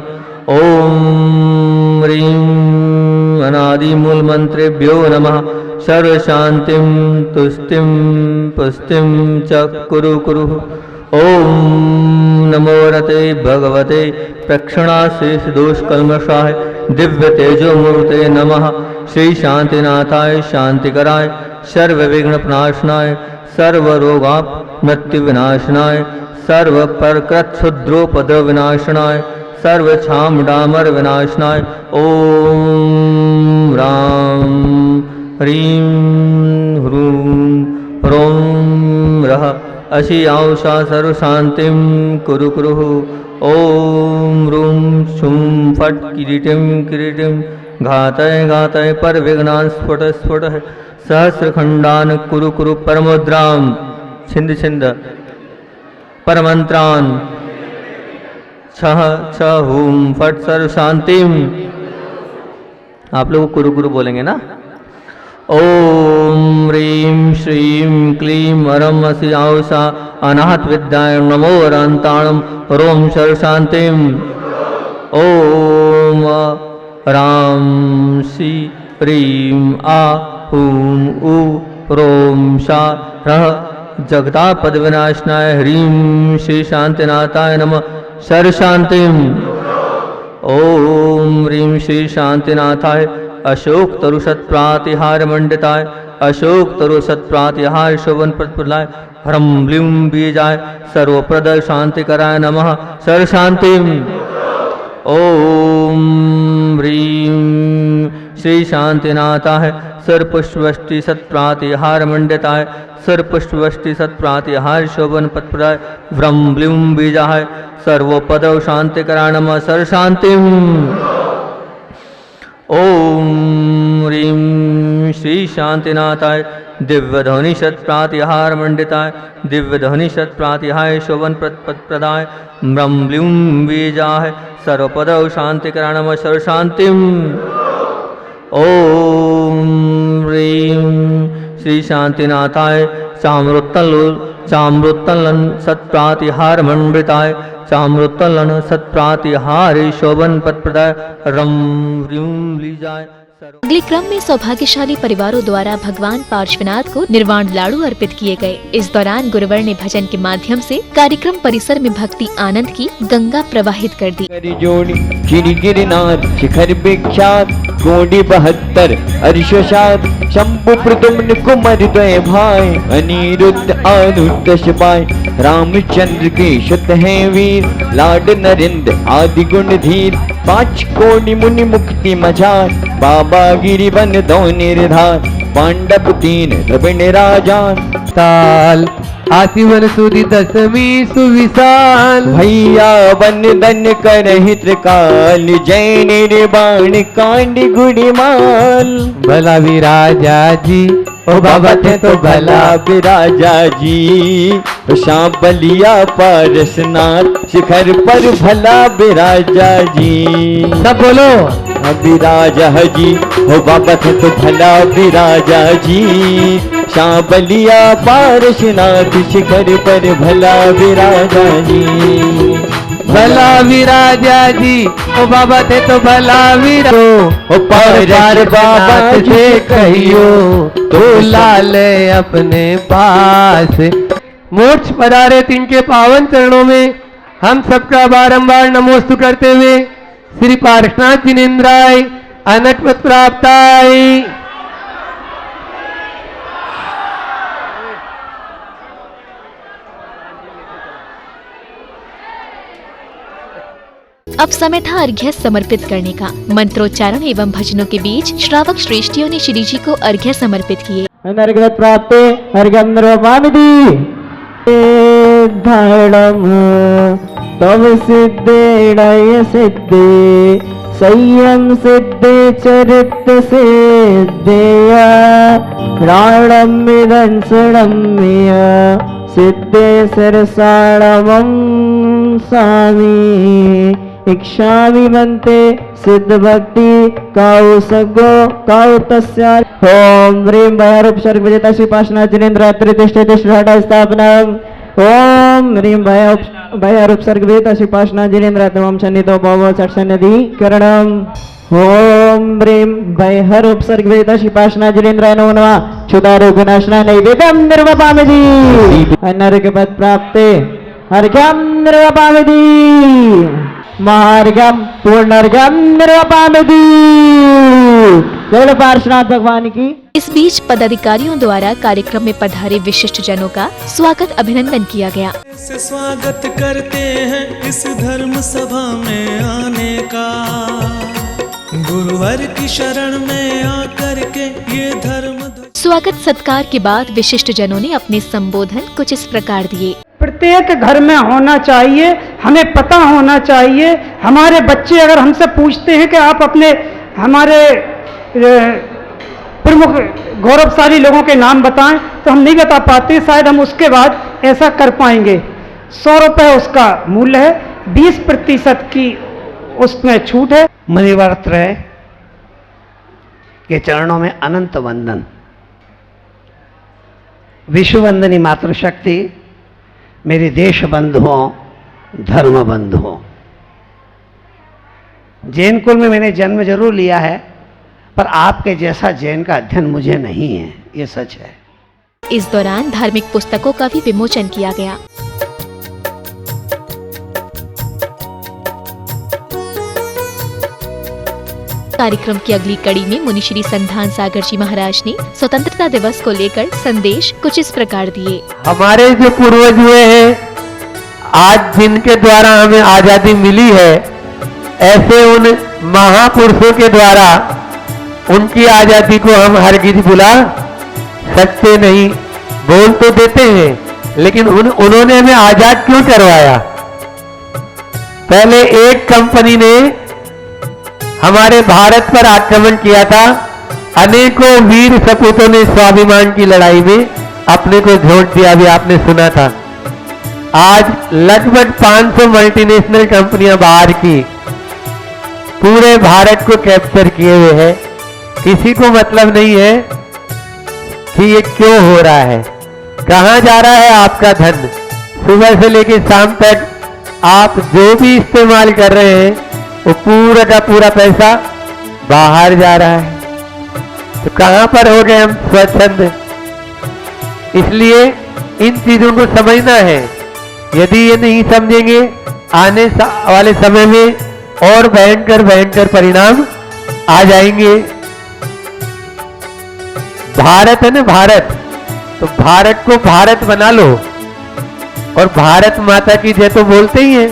ओम ह्रीं अनादिमूल मंत्रेभ्यो नमः। सर्व शांतिं तुष्टिं पुष्टिं च कुरु कुरु। ओम नमो रते भगवते प्रक्षणाशेष दोष कल्मषाय दिव्य तेजो मूर्ते नमः। श्री शांतिनाथाय शांतिकराय सर्व विघ्न प्रणाशनाय सर्व रोगाप मृत्यु विनाशनाय सर्व परकृत क्षुद्रोपद्रव विनाशनाय सर्व छाम डामर विनाशनाय। ओम राम ह्रीं ह्रूं ह्रौं रः अशी आंशा सर्व शांतिं कुरु कुरु। ओम रूं छुं फट् किरीटिं किरीटिं घातय घातय पर विघ्नान् स्फुट स्फुट सहस्रखंडान् कुरु कुरु परमुद्रां छिंद छिंद परमंत्रान् छह छ हूं फट सर्व शांतिं। आप लोग कुरु कुरु बोलेंगे ना। ओम ह्रीं श्रीं क्लीं अरम असि आंशा अनाहत विद्याय नमो अरहन्ताणं रोम सर्व शांतिं। ओम राम सी ह्रीं आ हूं उ रोम शा रः जगतापद विनाशनाय ह्रीं श्री शांतिनाथाय नमः सर्व शांतिं। ओम ह्रीं श्री शांतिनाथाय अशोक तरु सत्प्रातिहार मंडिताय अशोक तरु सत्प्रातिहार शोभन प्रदाय ह्रम ब्लीम बीजाय सर्वप्रद शांति कराय नमः सर्व शांतिम। ओम ह्रीं श्री शांतिनाथाय सर्वपुष्पवष्टि सत्प्रातिहार मंडिताय सर्वपुष्पवष्टि सत्प्रातिहार शोभन प्रदाय ह्रम ब्लीम बीजाय सर्वपद शांति कराय नमः सर्व शांतिम। ओम ह्रीं श्री शांतिनाथाय दिव्यध्वनि सत्प्रातिहार मंडिताय दिव्यध्वनि सत्प्रातिहाय शोभन प्रदाय म्रम ब्लूम बीजाय सर्वपद शांति कराणम सर्व शांतिम। ओम ह्रीं श्री शांतिनाथाय चामृतलन सत्प्रातिहार मंडिताय चामृतलन सत्प्रातिहार शोभन प्रदाय रम ह्रीं लीजाय। अगले क्रम में सौभाग्यशाली परिवारों द्वारा भगवान पार्श्वनाथ को निर्वाण लाड़ू अर्पित किए गए। इस दौरान गुरुवर ने भजन के माध्यम से कार्यक्रम परिसर में भक्ति आनंद की गंगा प्रवाहित कर दी। जोड़ी श्री गिरिनाथ शिखर विख्यात कोटि 72 अर्षसात शंभु प्रदुम्न कुमार द्वय भाई अनिरुद्ध आरुद्ध शिवाय रामचंद्र के शत है वीर लाड नरेंद्र आदि गुण धीर 5 कोटि मुनि मुक्ति मझार बाबा गिरिवन दो निर्धार पांडव 3 द्रविण राजान ताल आसिवन सुदी दशमी सुविशाल भैया वंदन करहि त्रिकाल जय निर्वाण कांड गुड़ीमाल भला विराजा जी ओ बाबा थे तो भला विराजा जी श्याम बलिया पारसनाथ शिखर पर भला विराजा जी सब बोलो विराजा जी हो बाबा थे तो भला विराजा जी श्याम बलिया पारसनाथ शिखर पर भला विराजा जी भला विराजा जी ओ बाबा थे तो भला विराजो ओ पार बाबा से कहियो तो लाल अपने पास। मोक्ष पधारे तिनके पावन चरणों में हम सबका बारंबार नमोस्तु करते हुए श्री पार्श्वनाथ जिनेन्द्राय अनटपद प्राप्ताय। अब समय था अर्घ्य समर्पित करने का। मंत्रोच्चारण एवं भजनों के बीच श्रावक श्रेष्ठियों ने श्री जी को अर्घ्य समर्पित किए। अनर्घ्यवत् प्राप्ते अर्घ्यं निर्वपामिति धारणं तव सिद्धेणय सिद्धे संयम सिद्धे चरित सिद्धेया प्राणं विदंसणम्य सिद्धे सरसाणमं स्वामी इच्छामि बनते सिद्ध भक्ति काउ सगो काउ तस्या। ओम ह्रीं भैरूप सर्ग विजेता श्री पार्श्वनाथ जिनेन्द्र त्रितिष्ठित श्रीहटा स्थापनम। ओम ह्रीं भैरूप सर्ग विजेता श्री पार्श्वनाथ जिनेन्द्र तमम सन्निधो भव सत्सन्निधि करणम। ओम ह्रीं भैरूप सर्ग विजेता श्री पार्श्वनाथ जिनेन्द्र नमो नमः क्षुधारो गुणाशना नैवेद्यं निर्वपामिति अनर्घ्यवत् प्राप्ते अर्घ्यं निर्वपामिति महार्घ्यं पूर्णार्घ्यं निर्वपामिति। जय पार्श्वनाथ भगवान की। इस बीच पदाधिकारियों द्वारा कार्यक्रम में पधारे विशिष्ट जनों का स्वागत अभिनंदन किया गया। से स्वागत करते हैं इस धर्म सभा में आने का गुरुवर की शरण में आकर के ये धर्म। स्वागत सत्कार के बाद विशिष्ट जनों ने अपने संबोधन कुछ इस प्रकार दिए। प्रत्येक घर में होना चाहिए, हमें पता होना चाहिए। हमारे बच्चे अगर हमसे पूछते हैं कि आप अपने हमारे प्रमुख गौरवशाली लोगों के नाम बताएं, तो हम नहीं बता पाते। शायद हम उसके बाद ऐसा कर पाएंगे। 100 रुपये उसका मूल्य है, 20% की उसमें छूट है। मणिवर्त के चरणों में अनंत वंदन। विश्ववंदनी मातृशक्ति, मेरे देश बंधुओं, धर्म बंधुओं, जैन कुल में मैंने जन्म जरूर लिया है, पर आपके जैसा जैन का अध्ययन मुझे नहीं है, ये सच है। इस दौरान धार्मिक पुस्तकों का भी विमोचन किया गया। कार्यक्रम की अगली कड़ी में मुनि श्री संधान सागर जी महाराज ने स्वतंत्रता दिवस को लेकर संदेश कुछ इस प्रकार दिए। हमारे जो पूर्वज हुए हैं, आज जिनके द्वारा हमें आजादी मिली है, ऐसे उन महापुरुषों के द्वारा उनकी आजादी को हम हरगिज भुला सकते नहीं। बोल तो देते हैं, लेकिन उन्होंने हमें आजाद क्यों करवाया? पहले एक कंपनी ने हमारे भारत पर आक्रमण किया था। अनेकों वीर सपूतों ने स्वाभिमान की लड़ाई में अपने को झोंक दिया, भी आपने सुना था। आज लगभग 500 मल्टीनेशनल कंपनियां बाहर की पूरे भारत को कैप्चर किए हुए हैं। किसी को मतलब नहीं है कि ये क्यों हो रहा है, कहां जा रहा है आपका धन। सुबह से लेकर शाम तक आप जो भी इस्तेमाल कर रहे हैं, वो पूरा का पूरा पैसा बाहर जा रहा है। तो कहां पर हो गए हम स्वच्छंद? इसलिए इन चीजों को समझना है। यदि ये नहीं समझेंगे, आने वाले समय में और भयंकर भयंकर परिणाम आ जाएंगे। भारत है ना, भारत, तो भारत को भारत बना लो। और भारत माता की जय तो बोलते ही हैं,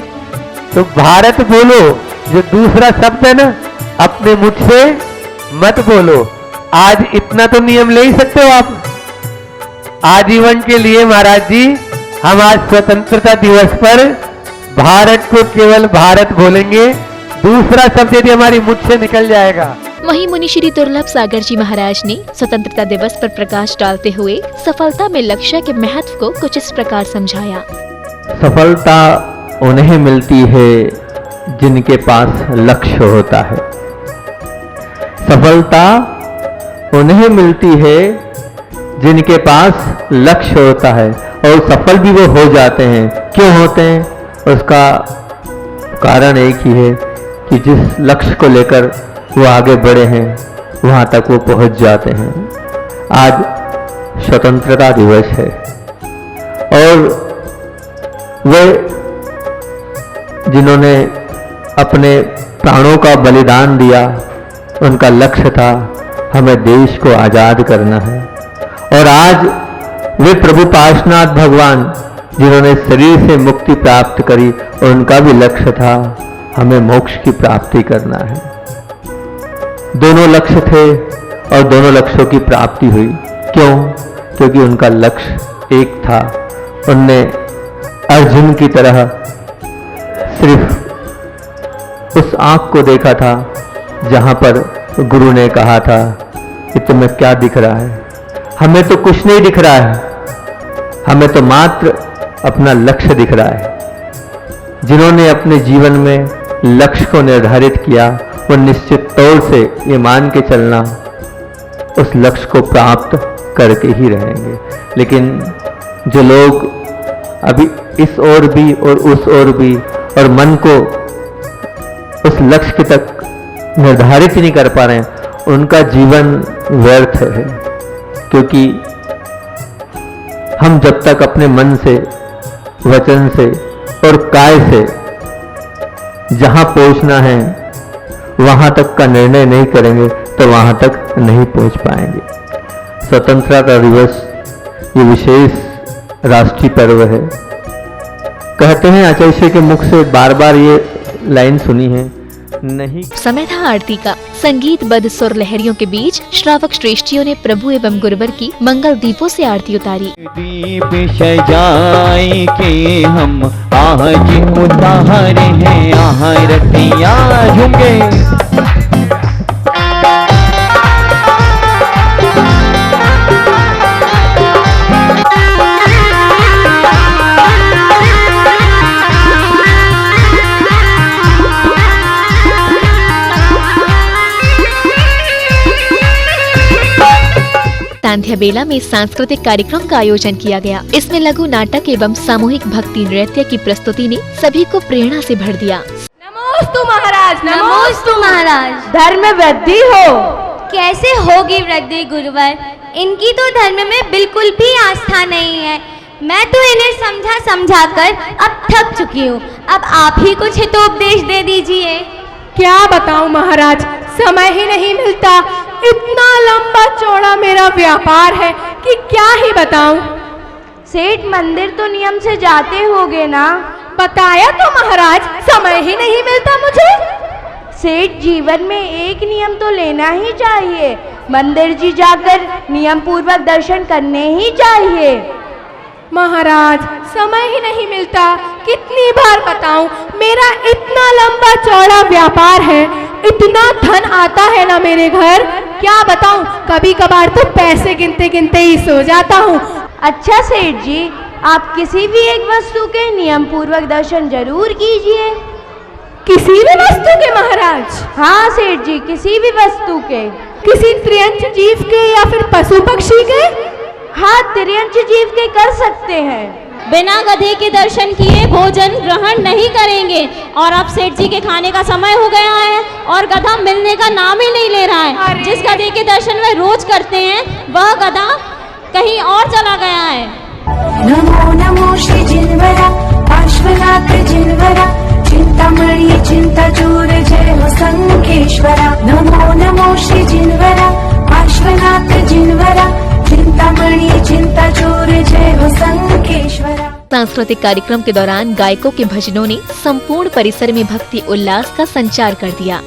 तो भारत बोलो। जो दूसरा शब्द है ना, अपने मुख से मत बोलो। आज इतना तो नियम ले ही सकते हो आप। आजीवन के लिए महाराज जी, हम आज स्वतंत्रता दिवस पर भारत को केवल भारत बोलेंगे। दूसरा शब्द यदि हमारी मुख से निकल जाएगा। वहीं मुनि श्री दुर्लभ सागर जी महाराज ने स्वतंत्रता दिवस पर प्रकाश डालते हुए सफलता में लक्ष्य के महत्व को कुछ इस प्रकार समझाया। सफलता उन्हें मिलती है जिनके पास लक्ष्य होता है। सफलता उन्हें मिलती है जिनके पास लक्ष्य होता है, और सफल भी वो हो जाते हैं। क्यों होते हैं? उसका कारण एक ही है कि जिस लक्ष्य को लेकर वो आगे बढ़े हैं, वहां तक वो पहुंच जाते हैं। आज स्वतंत्रता दिवस है और वे जिन्होंने अपने प्राणों का बलिदान दिया, उनका लक्ष्य था हमें देश को आजाद करना है। और आज वे प्रभु पार्श्वनाथ भगवान जिन्होंने शरीर से मुक्ति प्राप्त करी, और उनका भी लक्ष्य था हमें मोक्ष की प्राप्ति करना है। दोनों लक्ष्य थे और दोनों लक्ष्यों की प्राप्ति हुई। क्यों? क्योंकि उनका लक्ष्य एक था। उनने अर्जुन की तरह सिर्फ उस आंख को देखा था जहां पर गुरु ने कहा था कि तुम्हें क्या दिख रहा है? हमें तो कुछ नहीं दिख रहा है, हमें तो मात्र अपना लक्ष्य दिख रहा है। जिन्होंने अपने जीवन में लक्ष्य को निर्धारित किया, वो निश्चित तौर से ये मान के चलना उस लक्ष्य को प्राप्त करके ही रहेंगे। लेकिन जो लोग अभी इस ओर भी और उस ओर भी, और मन को उस लक्ष्य तक निर्धारित ही नहीं कर पा रहे हैं, उनका जीवन व्यर्थ है। क्योंकि हम जब तक अपने मन से, वचन से और काय से जहां पहुंचना है वहां तक का निर्णय नहीं करेंगे, तो वहां तक नहीं पहुंच पाएंगे। स्वतंत्रता दिवस ये विशेष राष्ट्रीय पर्व है। कहते हैं आचार्य के मुख से बार बार ये लाइन सुनी है, नहीं। समय था आरती का। संगीत बद्ध सुर लहरियों के बीच श्रावक श्रेष्ठियों ने प्रभु एवं गुरुवर की मंगल दीपों से आरती उतारी। दीप सजाए के हम आज उतारे हैं, आरतियां झूमे। सांध्या बेला में सांस्कृतिक कार्यक्रम का आयोजन किया गया। इसमें लघु नाटक एवं सामूहिक भक्ति नृत्य की प्रस्तुति ने सभी को प्रेरणा से भर दिया। नमोस्तु महाराज, नमोस्तु महाराज। धर्म वृद्धि हो। कैसे होगी वृद्धि गुरुवर? इनकी तो धर्म में बिल्कुल भी आस्था नहीं है। मैं तो इन्हें समझा समझा कर अब थक चुकी हूँ। अब आप ही कुछ हितोपदेश दे दीजिए। क्या बताऊं महाराज, समय ही नहीं मिलता। इतना लंबा चौड़ा मेरा व्यापार है कि क्या ही बताऊं। सेठ, मंदिर तो नियम से जाते होगे ना? बताया तो महाराज, समय ही नहीं मिलता मुझे। सेठ, जीवन में एक नियम तो लेना ही चाहिए। मंदिर जी जाकर नियम पूर्वक दर्शन करने ही चाहिए। महाराज, समय ही नहीं मिलता। कितनी बार बताऊं, मेरा इतना लंबा चौड़ा व्यापार है, इतना धन आता है ना मेरे घर, क्या बताऊं। कभी कभार तो पैसे गिनते गिनते ही सो जाता हूँ। अच्छा सेठ जी, आप किसी भी एक वस्तु के नियम पूर्वक दर्शन जरूर कीजिए। किसी भी वस्तु के महाराज? हाँ सेठ जी, किसी भी वस्तु के। किसी त्रियंच जीव के या फिर पशु पक्षी के? हाँ, त्रियंच जीव के कर सकते हैं। बिना गधे के दर्शन किए भोजन ग्रहण नहीं करेंगे। और अब सेठ जी के खाने का समय हो गया है और गधा मिलने का नाम ही नहीं ले रहा है। जिस गधे के दर्शन वे रोज करते हैं वह गधा कहीं और चला गया है। नमो नमो श्री जिनवरा, पार्श्वनाथ जिनवरा, चिंतामणि चिंता चूर, जय हो संकेश्वरा। नमो नमो श्री जिनवरा, पार्श्वनाथ जिनवरा, चिंतामणि चिंता चूर, जय हो संकेश्वरा। सांस्कृतिक कार्यक्रम के दौरान गायकों के भजनों ने संपूर्ण परिसर में भक्ति उल्लास का संचार कर दिया।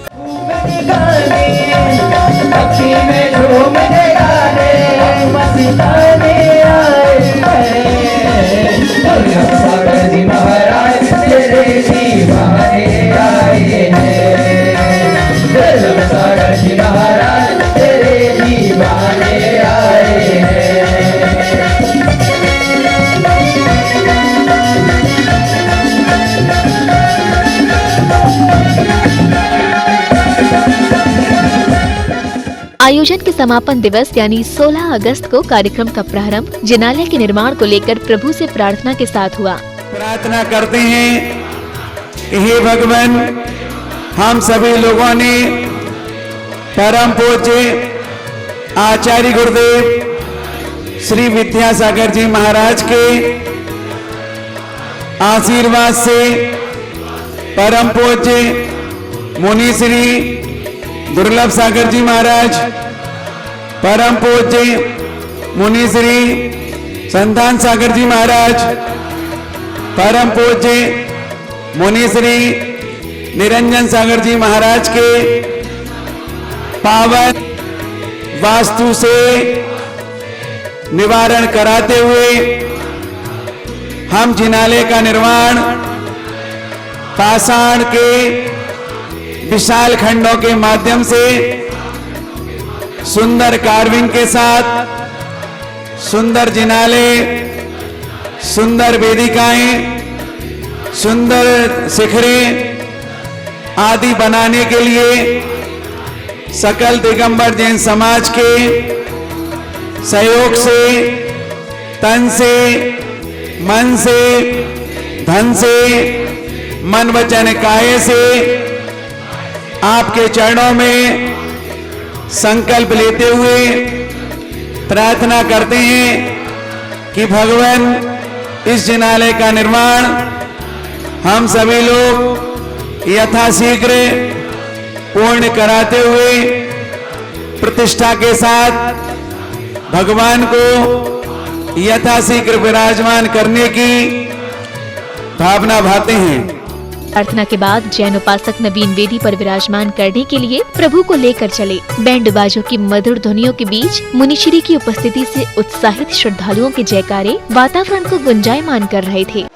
आयोजन के समापन दिवस यानी 16 अगस्त को कार्यक्रम का प्रारंभ जिनालय के निर्माण को लेकर प्रभु से प्रार्थना के साथ हुआ। प्रार्थना करते हैं कि हे भगवान, हम सभी लोगों ने परम पूज्य आचार्य गुरुदेव श्री विद्यासागर जी महाराज के आशीर्वाद से, परम पूज्य मुनि श्री दुर्लभ सागर जी महाराज, परम पूज्य मुनि श्री संतान सागर जी महाराज, परम पूज्य मुनि श्री निरंजन सागर जी महाराज के पावन वास्तु से निवारण कराते हुए हम जिनालय का निर्माण पाषाण के विशाल खंडों के माध्यम से सुंदर कार्विंग के साथ सुंदर जिनालय, सुंदर वेदिकाएं, सुंदर शिखरें आदि बनाने के लिए सकल दिगंबर जैन समाज के सहयोग से, तन से, मन से, धन से, मन वचन काया से आपके चरणों में संकल्प लेते हुए प्रार्थना करते हैं कि भगवान इस जिनालय का निर्माण हम सभी लोग यथाशीघ्र पूर्ण कराते हुए प्रतिष्ठा के साथ भगवान को यथाशीघ्र विराजमान करने की भावना भाते हैं। प्रार्थना के बाद जैन उपासक नवीन वेदी पर विराजमान करने के लिए प्रभु को लेकर चले। बैंड बाजों की मधुर ध्वनियों के बीच मुनिश्री की उपस्थिति से उत्साहित श्रद्धालुओं के जयकारे वातावरण को गुंजायमान कर रहे थे।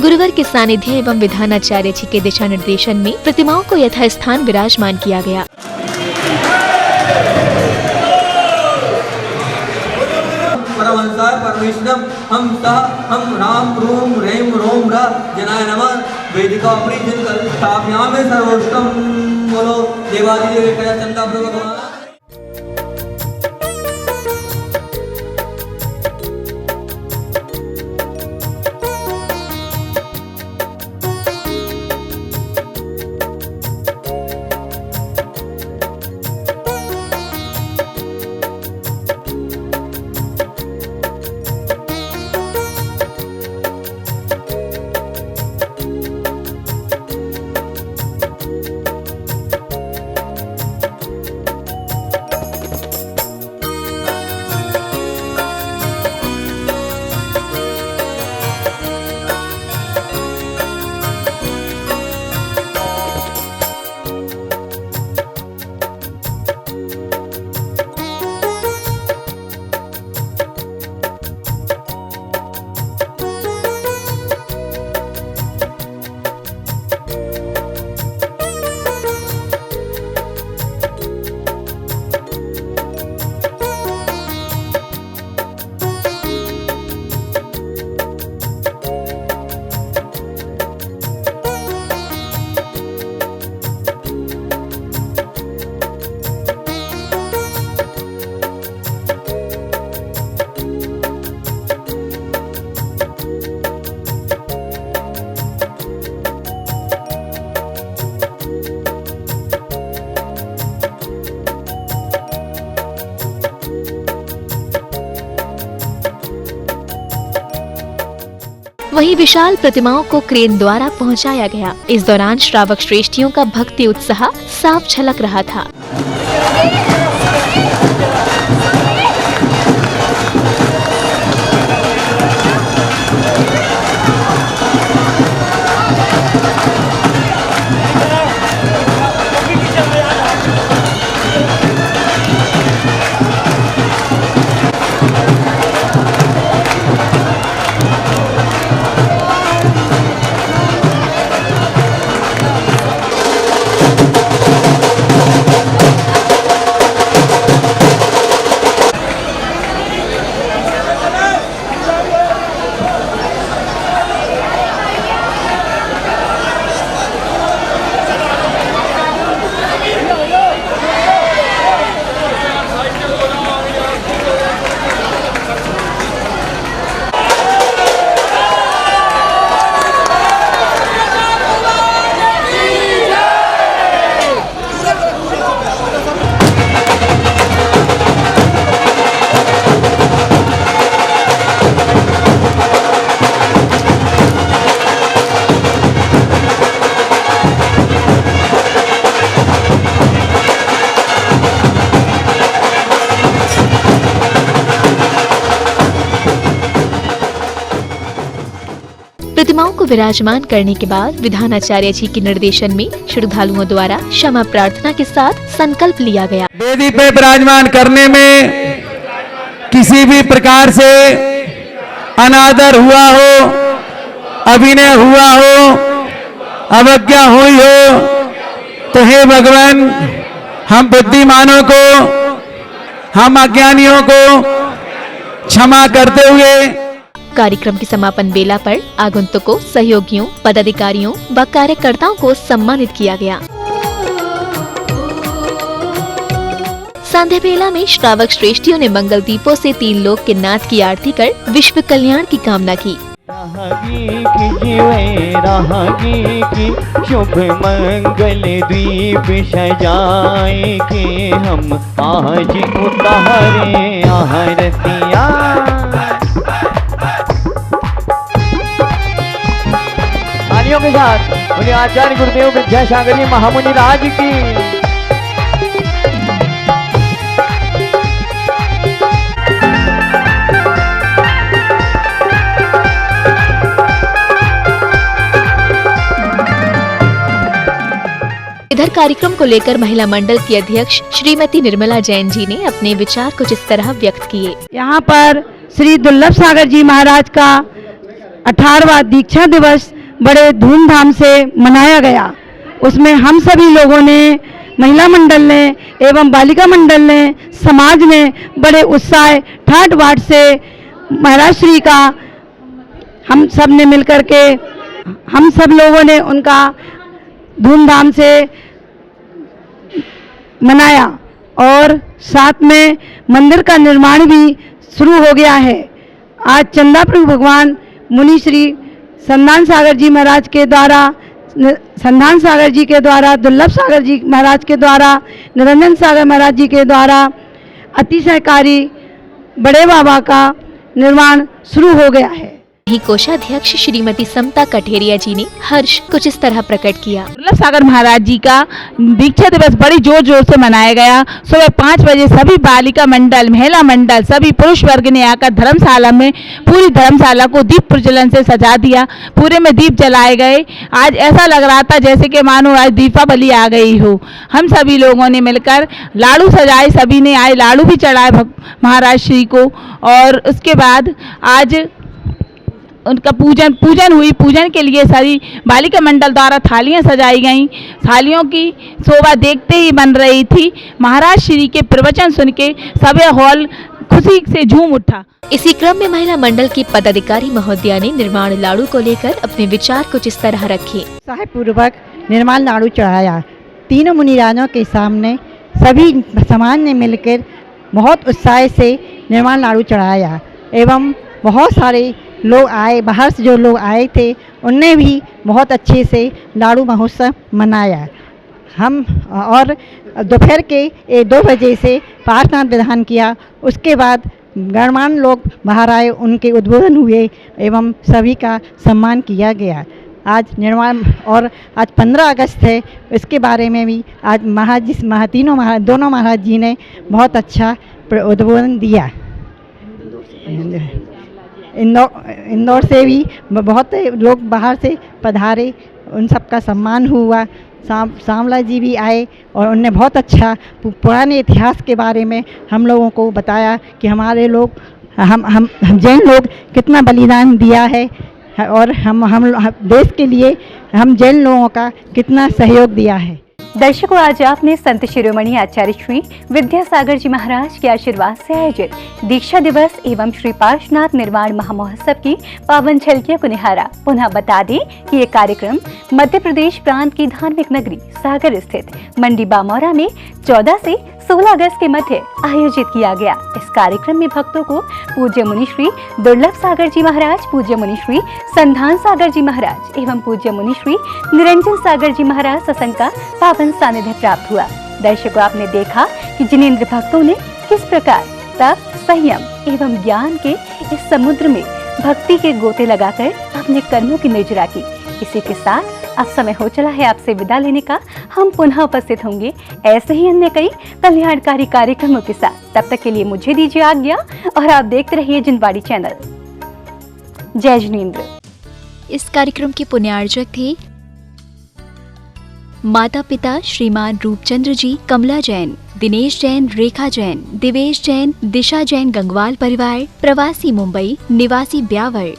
गुरुवर के सानिध्य एवं विधानाचार्य जी के दिशा निर्देशन में प्रतिमाओं को यथास्थान विराजमान किया गया। परम परमहंसाय परमेश्वरम हम सह हम राम रूम रेम रोम र जनाय नमः वेदिका प्रीजन कर स्थापयामि सर्वोत्तम बोलो देवादिदेव कया चंदा प्रभु भगवान। वहीं विशाल प्रतिमाओं को क्रेन द्वारा पहुंचाया गया। इस दौरान श्रावक श्रेष्ठियों का भक्ति उत्साह साफ झलक रहा था। प्रतिमाओं को विराजमान करने के बाद विधानाचार्य जी के निर्देशन में श्रद्धालुओं द्वारा क्षमा प्रार्थना के साथ संकल्प लिया गया। वेदी पे विराजमान करने में किसी भी प्रकार से अनादर हुआ हो, अभिनय हुआ हो, अवज्ञा हुई हो तो हे भगवान, हम बुद्धिमानों को, हम अज्ञानियों को क्षमा करते हुए कार्यक्रम की समापन बेला पर आगंतुकों, सहयोगियों, पदाधिकारियों व कार्यकर्ताओं को सम्मानित किया गया। संध्या बेला में श्रावक श्रेष्ठियों ने मंगल दीपों से 3 लोक के नाथ की आरती कर विश्व कल्याण की कामना की। की शुभ मंगल दीप सजाए के हम आज उतारे आरतिया। तालियों के साथ उन्हें आचार्य गुरुदेव विद्यासागर जी महामुनि राज की। इधर कार्यक्रम को लेकर महिला मंडल की अध्यक्ष श्रीमती निर्मला जैन जी ने अपने विचार कुछ इस तरह व्यक्त किए। यहाँ पर श्री दुर्लभ सागर जी महाराज का 18वां दीक्षा दिवस बड़े धूमधाम से मनाया गया। उसमें हम सभी लोगों ने, महिला मंडल ने एवं बालिका मंडल ने, समाज ने बड़े उत्साह ठाट बाट से महाराज श्री का हम सब ने मिलकर के, हम सब लोगों ने उनका धूमधाम से मनाया और साथ में मंदिर का निर्माण भी शुरू हो गया है। आज चंदा प्रभु भगवान मुनि श्री संधान सागर जी महाराज के द्वारा, संधान सागर जी के द्वारा, दुर्लभ सागर जी महाराज के द्वारा, निरंजन सागर महाराज जी के द्वारा अतिशयकारी बड़े बाबा का निर्माण शुरू हो गया है। वहीं कोषाध्यक्ष श्रीमती समता कठेरिया जी ने हर्ष कुछ इस तरह प्रकट किया। दुर्लभ सागर महाराज जी का दीक्षा दिवस बड़ी जोर जोर से मनाया गया। सुबह 5 बजे सभी बालिका मंडल, महिला मंडल, सभी पुरुष वर्ग ने आकर धर्मशाला में पूरी धर्मशाला को दीप प्रज्वलन से सजा दिया। पूरे में दीप जलाए गए। आज ऐसा लग रहा था जैसे कि मानो आज दीपावली आ गई हो। हम सभी लोगों ने मिलकर लाडू सजाए, सभी ने आए लाडू भी चढ़ाए महाराज श्री को। और उसके बाद आज उनका पूजन हुई। पूजन के लिए सारी बालिका मंडल द्वारा थालियां सजाई गईं। थालियों की शोभा देखते ही बन रही थी। महाराज श्री के प्रवचन सुन के सभी हॉल खुशी से झूम उठा। इसी क्रम में महिला मंडल की पदाधिकारी महोदया ने निर्माण लाडू को लेकर अपने विचार कुछ इस तरह रखे। उत्साह पूर्वक निर्माण लाडू चढ़ाया। तीनों मुनिराजों के सामने सभी समाज ने मिलकर बहुत उत्साह से निर्माण लाडू चढ़ाया एवं बहुत सारे लोग आए, बाहर से जो लोग आए थे उनने भी बहुत अच्छे से लाडू महोत्सव मनाया। हम और दोपहर के 2 बजे से पाठनाद विधान किया। उसके बाद गणमान्य लोग बाहर आए, उनके उद्बोधन हुए एवं सभी का सम्मान किया गया। आज निर्माण और आज 15 अगस्त है, इसके बारे में भी आज दोनों महाराज जी ने बहुत अच्छा उद्बोधन दिया। इंदौर से भी बहुत लोग बाहर से पधारे, उन सब का सम्मान हुआ। सांवला जी भी आए और उनने बहुत अच्छा पुराने इतिहास के बारे में हम लोगों को बताया कि हमारे लोग हम जैन लोग कितना बलिदान दिया है और हम देश के लिए हम जैन लोगों का कितना सहयोग दिया है। दर्शकों, आज आपने संत शिरोमणि आचार्य श्री विद्यासागर जी महाराज के आशीर्वाद से आयोजित दीक्षा दिवस एवं श्री पार्श्वनाथ निर्माण महामहोत्सव की पावन झलकियों को निहारा। पुनः बता दें कि ये कार्यक्रम मध्य प्रदेश प्रांत की धार्मिक नगरी सागर स्थित मंडी बामौरा में 14 से 16 अगस्त के मध्य आयोजित किया गया। इस कार्यक्रम में भक्तों को पूज्य मुनि श्री दुर्लभ सागर जी महाराज, पूज्य मुनि श्री संधान सागर जी महाराज एवं पूज्य मुनि श्री निरंजन सागर जी महाराज सत्संग का पावन सानिध्य प्राप्त हुआ। दर्शकों, आपने देखा कि जिनेंद्र भक्तों ने किस प्रकार तप, संयम एवं ज्ञान के इस समुद्र में भक्ति के गोते लगाकर अपने कर्मों की निर्जरा की। इसी के साथ अब समय हो चला है आपसे विदा लेने का। हम पुनः उपस्थित होंगे ऐसे ही अन्य कई कल्याणकारी कार्यक्रमों के साथ। तब तक के लिए मुझे दीजिए आज्ञा और आप देखते रहिए जिनवाड़ी चैनल। जय जिनेंद्र। इस कार्यक्रम के पुण्यार्जक थे माता पिता श्रीमान रूपचंद्र जी, कमला जैन, दिनेश जैन, रेखा जैन, दिवेश जैन, दिशा जैन, गंगवाल परिवार, प्रवासी मुंबई, निवासी ब्यावर।